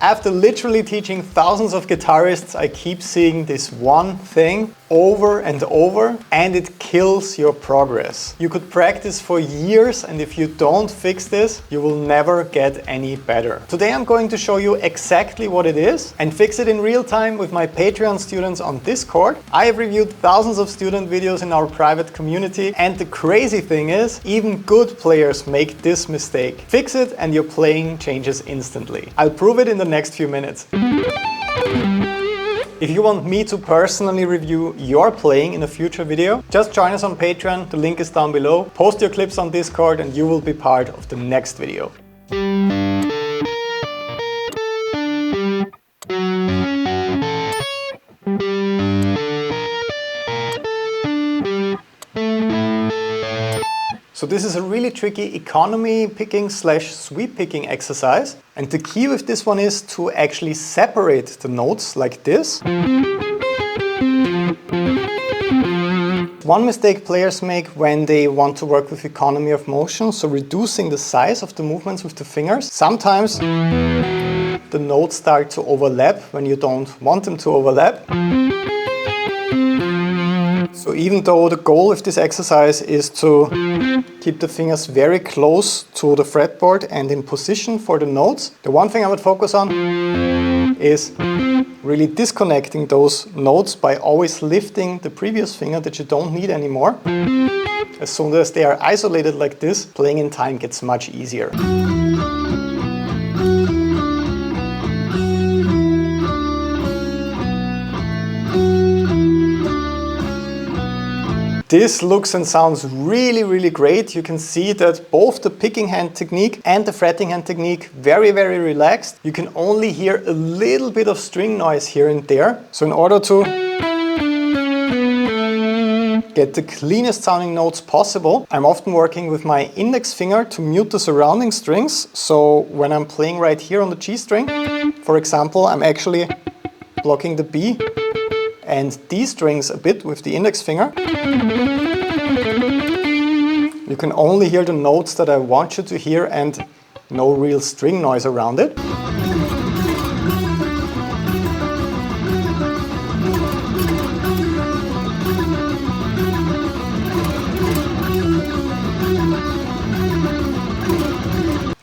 After literally teaching thousands of guitarists, I keep seeing this one thing over and over, and it kills your progress. You could practice for years, and if you don't fix this, you will never get any better. Today I'm going to show you exactly what it is and fix it in real time with my Patreon students on Discord. I have reviewed thousands of student videos in our private community, and the crazy thing is, even good players make this mistake. Fix it and your playing changes instantly. I'll prove it in the next few minutes. If you want me to personally review your playing in a future video, just join us on Patreon, the link is down below. Post your clips on Discord and you will be part of the next video. So this is a really tricky economy picking / sweep picking exercise. And the key with this one is to actually separate the notes like this. One mistake players make when they want to work with economy of motion, so reducing the size of the movements with the fingers. Sometimes the notes start to overlap when you don't want them to overlap. So even though the goal of this exercise is to keep the fingers very close to the fretboard and in position for the notes, the one thing I would focus on is really disconnecting those notes by always lifting the previous finger that you don't need anymore. As soon as they are isolated like this, playing in time gets much easier. This looks and sounds really great. You can see that both the picking hand technique and the fretting hand technique very relaxed. You can only hear a little bit of string noise here and there. So in order to get the cleanest sounding notes possible, I'm often working with my index finger to mute the surrounding strings. So when I'm playing right here on the G string, for example, I'm actually blocking the B and D strings a bit with the index finger. You can only hear the notes that I want you to hear and no real string noise around it.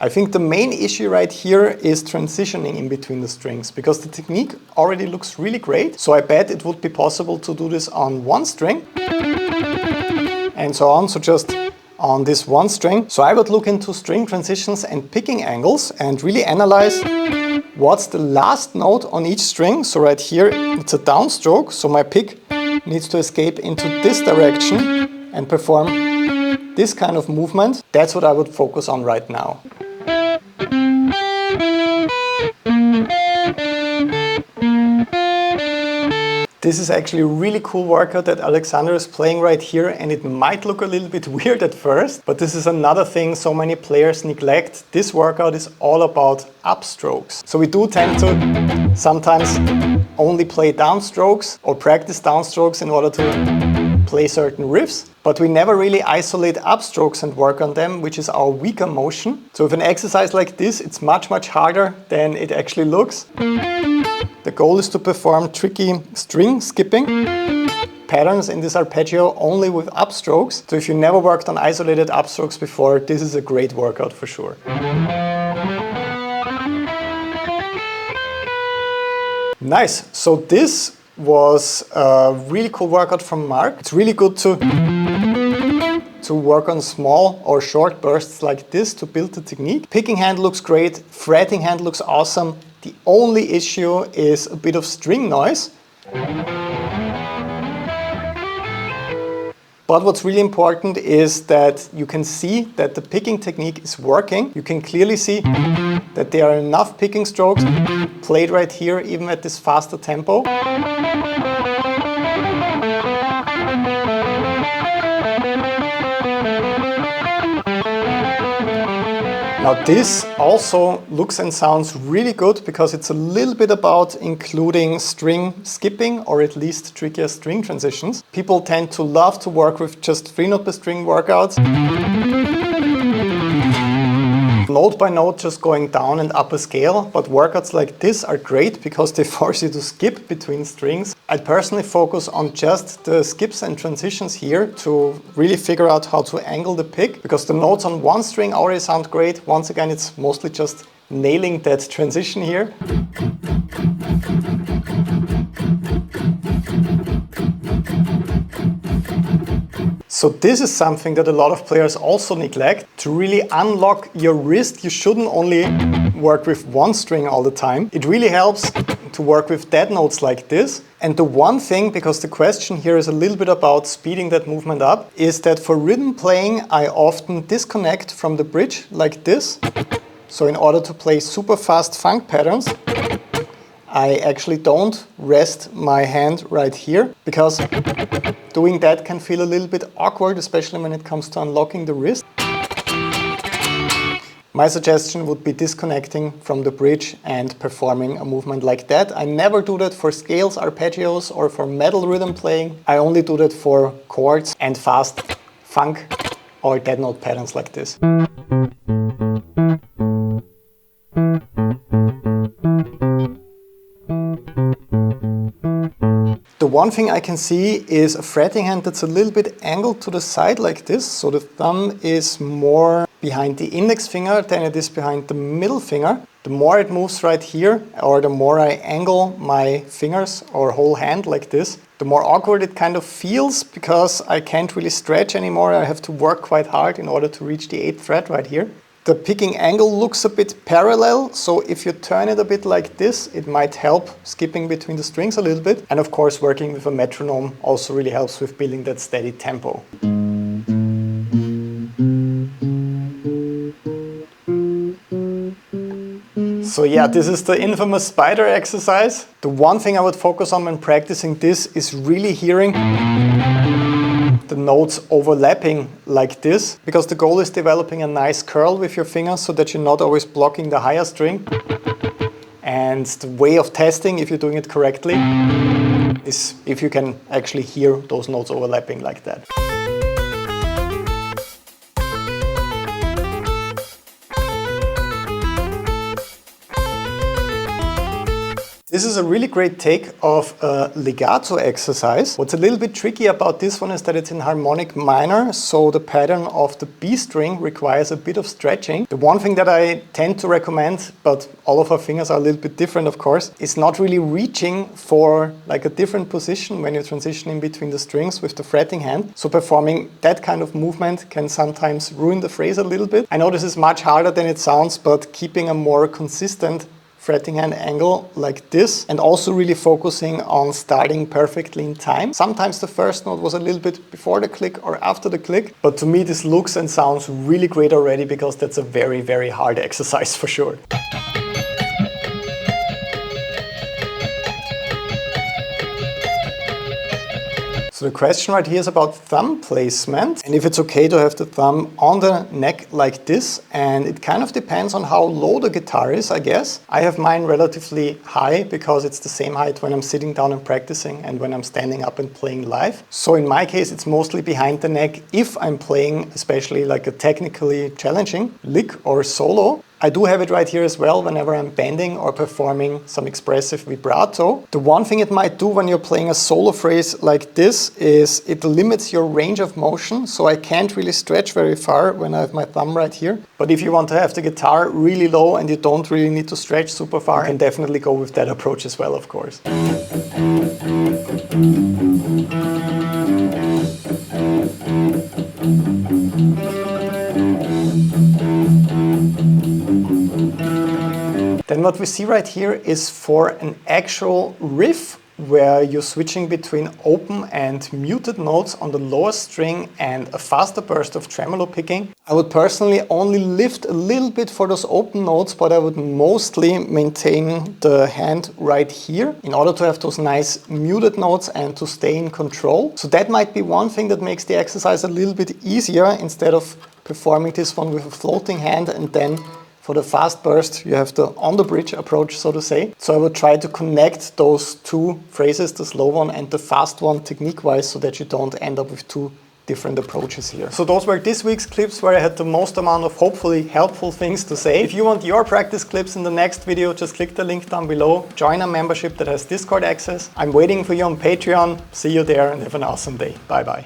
I think the main issue right here is transitioning in between the strings, because the technique already looks really great. So I bet it would be possible to do this on one string and so on. So just on this one string. So I would look into string transitions and picking angles and really analyze what's the last note on each string. So right here it's a downstroke, so my pick needs to escape into this direction and perform this kind of movement. That's what I would focus on right now. This is actually a really cool workout that Alexander is playing right here, and it might look a little bit weird at first, but this is another thing so many players neglect. This workout is all about upstrokes. So we do tend to sometimes only play downstrokes or practice downstrokes in order to play certain riffs, but we never really isolate upstrokes and work on them, which is our weaker motion. So with an exercise like this, it's much harder than it actually looks. The goal is to perform tricky string skipping patterns in this arpeggio only with upstrokes. So if you never worked on isolated upstrokes before, this is a great workout for sure. Nice. So this was a really cool workout from Mark. It's really good to work on small or short bursts like this to build the technique. Picking hand looks great, fretting hand looks awesome. The only issue is a bit of string noise. But what's really important is that you can see that the picking technique is working. You can clearly see that there are enough picking strokes played right here, even at this faster tempo. Now this also looks and sounds really good because it's a little bit about including string skipping or at least trickier string transitions. People tend to love to work with just 3-note per string workouts. note by note just going down and up a scale, but workouts like this are great because they force you to skip between strings. I'd personally focus on just the skips and transitions here to really figure out how to angle the pick, because the notes on one string already sound great. Once again, it's mostly just nailing that transition here. So this is something that a lot of players also neglect. To really unlock your wrist, you shouldn't only work with one string all the time. It really helps to work with dead notes like this. And the one thing, because the question here is a little bit about speeding that movement up, is that for rhythm playing, I often disconnect from the bridge like this. So in order to play super fast funk patterns, I actually don't rest my hand right here, because doing that can feel a little bit awkward, especially when it comes to unlocking the wrist. My suggestion would be disconnecting from the bridge and performing a movement like that. I never do that for scales, arpeggios, or for metal rhythm playing. I only do that for chords and fast funk or dead note patterns like this. The one thing I can see is a fretting hand that's a little bit angled to the side like this, so the thumb is more behind the index finger than it is behind the middle finger. The more it moves right here, or the more I angle my fingers or whole hand like this, the more awkward it kind of feels, because I can't really stretch anymore. I have to work quite hard in order to reach the 8th fret right here. The picking angle looks a bit parallel, so if you turn it a bit like this, it might help skipping between the strings a little bit. And of course, working with a metronome also really helps with building that steady tempo. So yeah, this is the infamous spider exercise. The one thing I would focus on when practicing this is really hearing the notes overlapping like this, because the goal is developing a nice curl with your fingers so that you're not always blocking the higher string. And the way of testing if you're doing it correctly is if you can actually hear those notes overlapping like that. This is a really great take of a legato exercise. What's a little bit tricky about this one is that it's in harmonic minor, so the pattern of the B string requires a bit of stretching. The one thing that I tend to recommend, but all of our fingers are a little bit different of course, is not really reaching for like a different position when you're transitioning between the strings with the fretting hand. So performing that kind of movement can sometimes ruin the phrase a little bit. I know this is much harder than it sounds, but keeping a more consistent fretting hand angle like this, and also really focusing on starting perfectly in time. Sometimes the first note was a little bit before the click or after the click, but to me this looks and sounds really great already, because that's a very, very hard exercise for sure. So the question right here is about thumb placement, and if it's okay to have the thumb on the neck like this, and it kind of depends on how low the guitar is, I guess. I have mine relatively high because it's the same height when I'm sitting down and practicing and when I'm standing up and playing live. So in my case it's mostly behind the neck if I'm playing especially like a technically challenging lick or solo. I do have it right here as well whenever I'm bending or performing some expressive vibrato. The one thing it might do when you're playing a solo phrase like this is it limits your range of motion, so I can't really stretch very far when I have my thumb right here. But if you want to have the guitar really low and you don't really need to stretch super far, you can definitely go with that approach as well, of course. Then what we see right here is for an actual riff where you're switching between open and muted notes on the lower string and a faster burst of tremolo picking. I would personally only lift a little bit for those open notes, but I would mostly maintain the hand right here in order to have those nice muted notes and to stay in control. So that might be one thing that makes the exercise a little bit easier, instead of performing this one with a floating hand and then for the fast burst, you have the on the bridge approach, so to say. So I would try to connect those two phrases, the slow one and the fast one, technique-wise, so that you don't end up with two different approaches here. So those were this week's clips where I had the most amount of hopefully helpful things to say. If you want your practice clips in the next video, just click the link down below. Join a membership that has Discord access. I'm waiting for you on Patreon. See you there and have an awesome day. Bye bye.